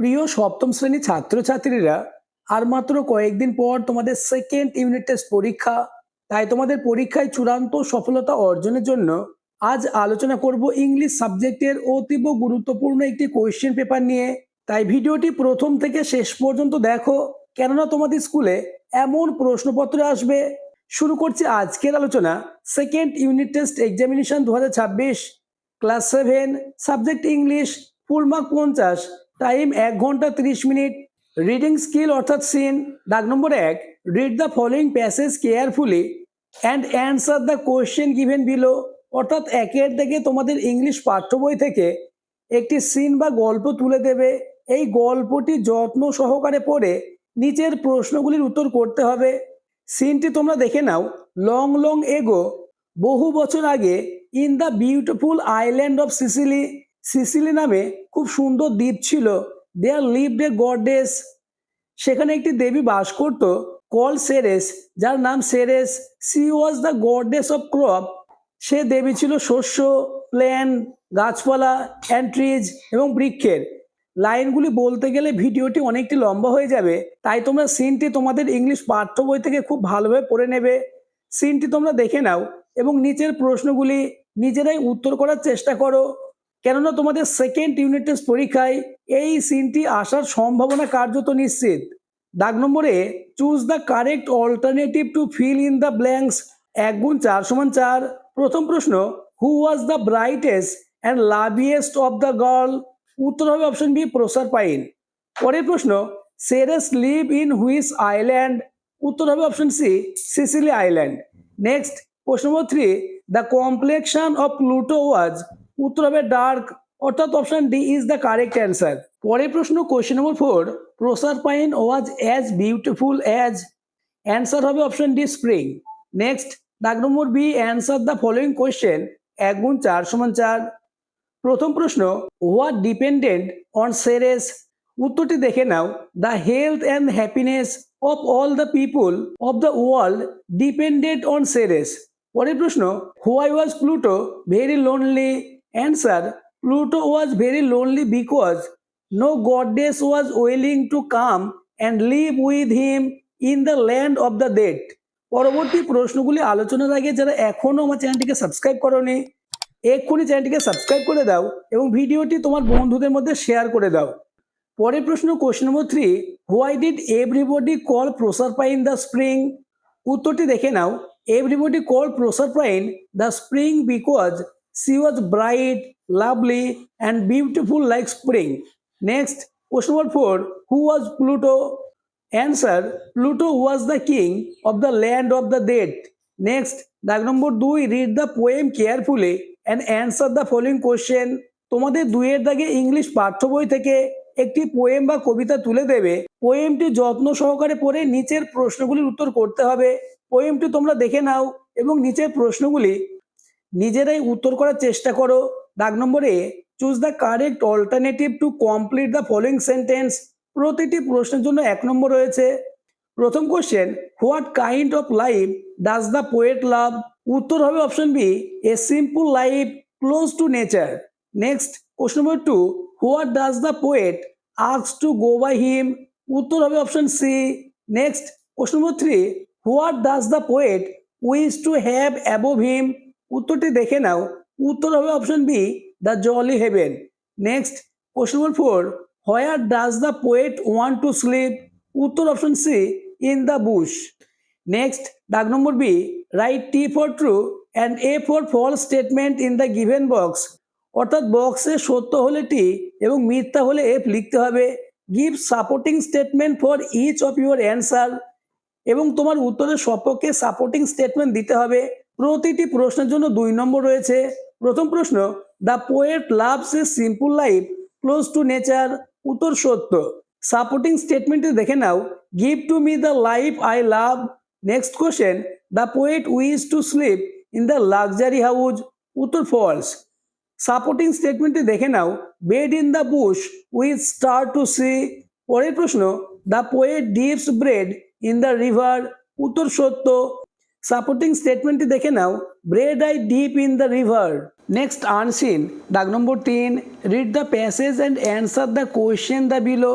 প্রিয় সপ্তম শ্রেণীর ছাত্রছাত্রীরা, আর মাত্র কয়েকদিন পর তোমাদের সেকেন্ড ইউনিট টেস্ট পরীক্ষা। তাই তোমাদের পরীক্ষায় চূড়ান্ত সফলতা অর্জনের জন্য আজ আলোচনা করব ইংলিশ সাবজেক্টের অতীব গুরুত্বপূর্ণ একটি কোয়েশ্চেন পেপার নিয়ে। তাই ভিডিওটি প্রথম থেকে শেষ পর্যন্ত দেখো, কেননা তোমাদের স্কুলে এমন প্রশ্নপত্র আসবে। শুরু করছি আজকের আলোচনা। Second unit test examination 2026, class 7, subject English, full mark 50, time 1 ঘন্টা 30 মিনিট। রিডিং স্কিল অর্থাৎ সিন। দাগ নম্বর 1, read the following passage carefully and answer the question given below. অর্থাৎ একের দিকে তোমাদের ইংলিশ পাঠ্য বই থেকে একটি সিন বা গল্প তুলে দেবে। এই গল্পটি যত্ন সহকারে পড়ে নিচের প্রশ্নগুলির উত্তর করতে হবে। সিনটি তোমরা দেখে নাও। লং লং এগো, বহু বছর আগে, in the beautiful island of Sicily, Sicily নামে খুব সুন্দর দ্বীপ ছিল। দেয়ার লিভড এ গডেস, সেখানে একটি দেবী বাস করত, কল সেরেস, যার নাম Ceres. She was the goddess of crop, সে দেবী ছিল শস্য, প্ল্যান্ট, গাছপালা, অ্যান্ড ট্রিজ এবং বৃক্ষের। লাইনগুলি বলতে গেলে ভিডিওটি অনেকটি লম্বা হয়ে যাবে, তাই তোমরা সিনটি তোমাদের ইংলিশ পাঠ্য বই থেকে খুব ভালোভাবে পড়ে নেবে। সিনটি তোমরা দেখে নাও এবং নিচের প্রশ্নগুলি নিজেরাই উত্তর করার চেষ্টা করো, কেননা তোমাদের সেকেন্ড ইউনিট টেস্ট পরীক্ষায় এই সিনটি আসার সম্ভাবনা কার্যত নিশ্চিত। দাগ নম্বরে, choose the correct alternative to fill in the blanks. 1 গুণ 4 সমান 4। প্রথম প্রশ্ন, who was the brightest and loveliest of the girl. উত্তর হবে অপশন বি, প্রসারপাইন। পরের প্রশ্ন, Ceres live in which island. উত্তর হবে option C, Sicily island. Next, প্রশ্ন number 3, the complexion of Pluto was. উত্তর হবে ডার্ক, অর্থাৎ option D is the correct answer. পরের প্রশ্ন, question number 4, Proserpine was as beautiful as. Answer হবে option D, spring. Next, দাগ number B, answer the following question. 1 গুণ 4 সমান 4। প্রথম প্রশ্ন, হোয়াট ডিপেন্ডেন্ট অন সেরেস। উত্তরটি দেখে নাও। The health and happiness of all the people of the world depended on Ceres. পরের প্রশ্ন, why was Pluto very lonely. Answer, Pluto was very lonely because no goddess was willing to come and live with him in the land of the dead. পরবর্তী প্রশ্নগুলি আলোচনার আগে যারা এখনও আমার চ্যানেলটিকে সাবস্ক্রাইব করোনি, এক্ষুনি চ্যানেলটিকে সাবস্ক্রাইব করে দাও এবং ভিডিওটি তোমার বন্ধুদের মধ্যে শেয়ার করে দাও। পরের প্রশ্ন, question number 3, why did everybody call Proserpine the spring. উত্তরটি দেখে নাও। Everybody call Proserpine the spring because she was bright, lovely and beautiful like spring. Next, question number 4, who was Pluto. Answer, Pluto was the king of the land of the dead. Next, দাগ number 2, read the poem carefully and answer the following question. তোমাদের 2-এর দাগে English পাঠ্য বই থেকে একটি poem বা কবিতা তুলে দেবে। পোয়েমটি যত্ন সহকারে পড়ে নিচের প্রশ্নগুলির উত্তর করতে হবে। পোয়েমটি তোমরা দেখে নাও এবং নিচের প্রশ্নগুলি নিজেরাই উত্তর করার চেষ্টা করো। দাগ নম্বরে, choose the correct alternative to complete the following sentence. প্রতিটি প্রশ্নের জন্য 1 নম্বর রয়েছে। প্রথম question, what kind of life does the poet love. উত্তর হবে option B, a simple life close to nature. Next, question number 2, what does the poet ask to go by him. উত্তর হবে option C. Next, question number 3, what does the poet wish to have above him. উত্তরটি দেখে নাও। উত্তর হবে option B, the jolly heaven. Next, question number 4, where does the poet want to sleep. উত্তর option C, in the bush. Next, দাগ number B, write T for true and A for false statement in the given box. অর্থাৎ বক্সে সত্য হলে টি এবং মিথ্যা হলে F লিখতে হবে। Give supporting statement for each of your answer, এবং তোমার উত্তরের সপক্ষে সাপোর্টিং স্টেটমেন্ট দিতে হবে। প্রতিটি প্রশ্নের জন্য 2 নম্বর রয়েছে। প্রথম প্রশ্ন, the poet loves a simple life close to nature. উত্তর সত্য। সাপোর্টিং স্টেটমেন্টে দেখে নাও। Give to me the life I love. Next question, the poet wish to sleep in the luxury house. উত্তর ফলস। সাপোর্টিং স্টেটমেন্টে দেখে নাও। Bed in the bush with star to see. পরের প্রশ্ন, the poet dips bread in the river. উত্তর সত্য। Supporting স্টেটমেন্টটি দেখে নাও। Bread I dip in the river. Next unseen, দাগ number 3, read the passage and answer the question the below.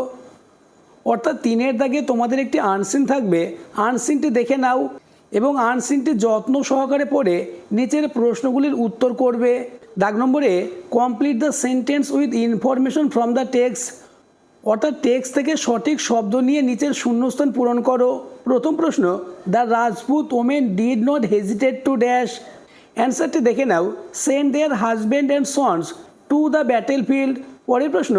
অর্থাৎ 3-এর দাগে তোমাদের একটি আনসিন থাকবে, আনসিনটি দেখে নাও এবং আনসিনটি যত্ন সহকারে পড়ে নিচের প্রশ্নগুলির উত্তর করবে। দাগ নম্বরে complete the sentence with information from the text, অর্থাৎ টেক্সট থেকে সঠিক শব্দ নিয়ে নিচের শূন্যস্থান পূরণ করো। প্রথম প্রশ্ন, the Rajput women did not hesitate to dash. অ্যান্সারটি দেখে নাও, send their husband and sons to the battle field. পরের প্রশ্ন,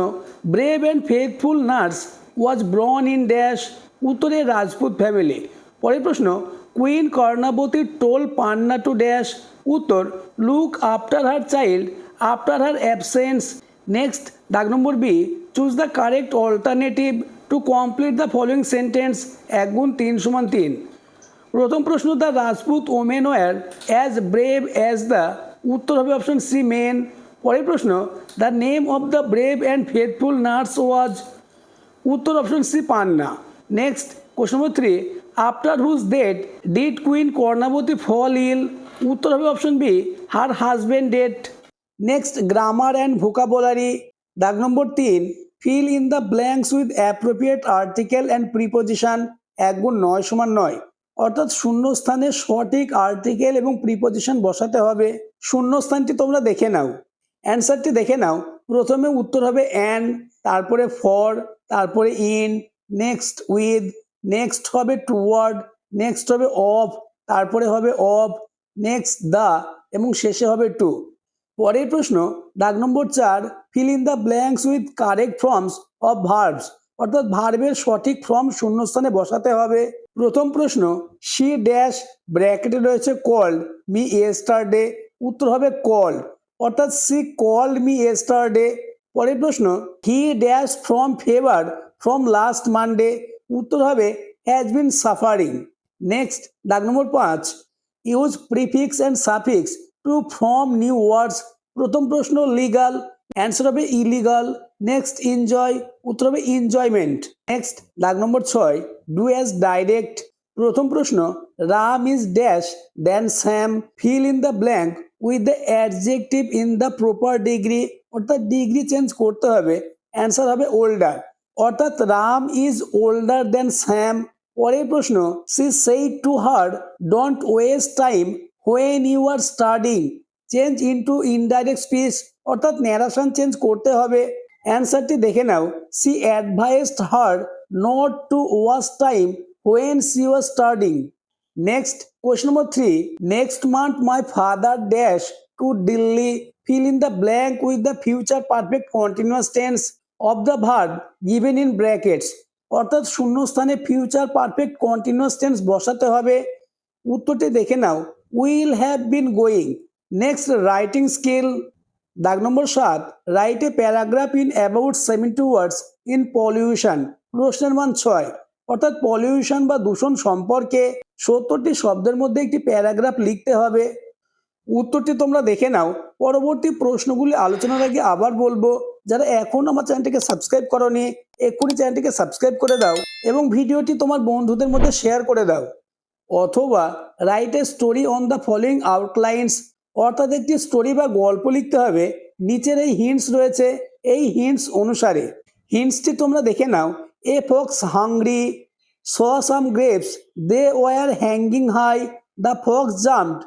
brave and faithful nurse was born in dash. উত্তরে রাজপুত ফ্যামিলি। পরের প্রশ্ন, queen Karnavati told Panna to dash. উত্তর, look after her child after her absence. Next, দাগ number B, choose the correct alternative to complete the following sentence. 1 গুণ 3 সমান 3। প্রথম প্রশ্ন, the Rajput women were as brave as the. উত্তর হবে অপশন সি, মেন। পরের প্রশ্ন, the name of the brave and faithful nurse was. উত্তর option C, Panna. Next, question number 3, after whose death did queen Karnavati fall ill. উত্তর হবে option B, her husband death. Next, grammar and vocabulary, দাগ number 3, fill in the blanks with appropriate article and preposition. 1 গুণ 9 সমান 9। অর্থাৎ শূন্যস্থানে সঠিক article এবং preposition বসাতে হবে। শূন্যস্থানটি তোমরা দেখে নাও, অ্যান্সারটি দেখে নাও। প্রথমে উত্তর হবে অ্যান, তারপরে ফর, তারপরে ইন, নেক্সট উইথ, নেক্সট হবে টুয়ার্ড, নেক্সট হবে অফ, তারপরে হবে অফ, নেক্সট দ্য এবং শেষে হবে টু। পরের প্রশ্ন, দাগ নম্বর 4, feel in the blanks with correct forms of verbs. অর্থাৎ ভার্বের সঠিক ফর্ম শূন্যস্থানে বসাতে হবে। প্রথম প্রশ্ন, শি ড্যাশ, ব্র্যাকেটে রয়েছে কল্ড মি ইয়েস্টারডে। উত্তর হবে কল্ড, অর্থাৎ সি কল্ড মি ইয়েস্টারডে। পরের প্রশ্ন, he dash from fever from last Monday. উত্তর হবে হ্যাজ বিন সাফারিং। নেক্সট, দাগ নম্বর 5, use prefix and suffix to form new words. প্রথম প্রশ্ন, লিগাল, অ্যান্সার হবে ইলিগাল। নেক্সট, এনজয়, উত্তর হবে এনজয়মেন্ট। নেক্সট, দাগ নম্বর 6, ডু অ্যাজ ডাইরেক্ট। প্রথম প্রশ্ন, Ram is dash than Sam. Fill in the blank with the adjective in the proper degree. অর্থাৎ degree change করতে হবে, অ্যান্সার হবে ওল্ডার, অর্থাৎ Ram is older than Sam. পরের প্রশ্ন, she said to her don't waste time when you are studying. Change into indirect speech, অর্থাৎ narration change করতে হবে। অ্যান্সারটি দেখে নাও, she advised her not to waste time when she was studying. Next, question number 3, next month my father dash to Delhi. Fill in the blank with the future perfect continuous tense of the verb given in brackets. অর্থাৎ শূন্যস্থানে future perfect continuous tense বসাতে হবে। উত্তরটি দেখে নাও, will have been going. Next, writing skill, দাগ number 7, write a paragraph in about 70 words in pollution. প্রশ্নের মান 6, অর্থাৎ পলিউশন বা দূষণ সম্পর্কে 70টি শব্দের মধ্যে একটি প্যারাগ্রাফ লিখতে হবে। উত্তরটি তোমরা দেখে নাও। পরবর্তী প্রশ্নগুলি আলোচনার আগে আবার বলবো, যারা এখন আমার চ্যানেলটিকে সাবস্ক্রাইব করোনি, এক্ষুনি চ্যানেলটিকে সাবস্ক্রাইব করে দাও এবং ভিডিওটি তোমার বন্ধুদের মধ্যে শেয়ার করে দাও। অথবা write a story on the following outlines, অর্থাৎ একটি স্টোরি বা গল্প লিখতে হবে। নিচের এই হিন্টস রয়েছে, এই হিন্টস অনুসারে। হিন্টসটি তোমরা দেখে নাও। A fox hungry saw some grapes they were hanging high, the fox jumped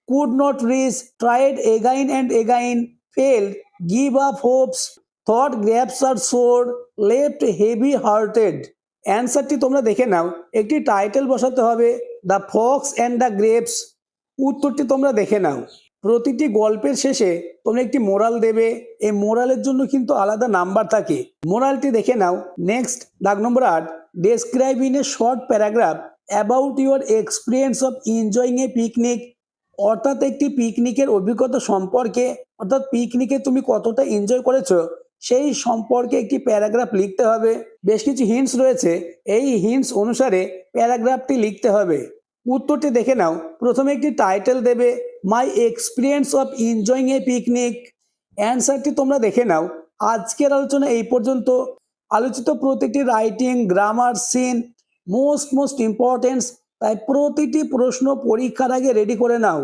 could not reach, tried again and again, failed, give up hopes, thought grapes are sour, left heavy hearted। অ্যান্সারটি তোমরা দেখে নাও। একটি title বসাতে হবে, the Fox and the grapes. উত্তরটি তোমরা দেখে নাও। প্রতিটি গল্পের শেষে তোমরা একটি মোরাল দেবে, এই মোরালের জন্য কিন্তু আলাদা নাম্বার থাকে। মোরালটি দেখে নাও। নেক্সট, দাগ নম্বর 8, describe in a short paragraph about your experience of enjoying a picnic. অর্থাৎ একটি পিকনিকের অভিজ্ঞতা সম্পর্কে, অর্থাৎ পিকনিকে তুমি কতটা এনজয় করেছো সেই সম্পর্কে একটি প্যারাগ্রাফ লিখতে হবে। বেশ কিছু হিন্টস রয়েছে, এই হিন্টস অনুসারে প্যারাগ্রাফটি লিখতে হবে। উত্তরটি দেখে নাও। প্রথমে একটি টাইটেল দেবে, my experience of enjoying a picnic. অ্যান্সারটি তোমরা দেখে নাও। আজকের আলোচনা এই পর্যন্ত। আলোচিত প্রতিটি writing, grammar, seen most importance, তাই প্রতিটি প্রশ্ন পরীক্ষার আগে রেডি করে নাও।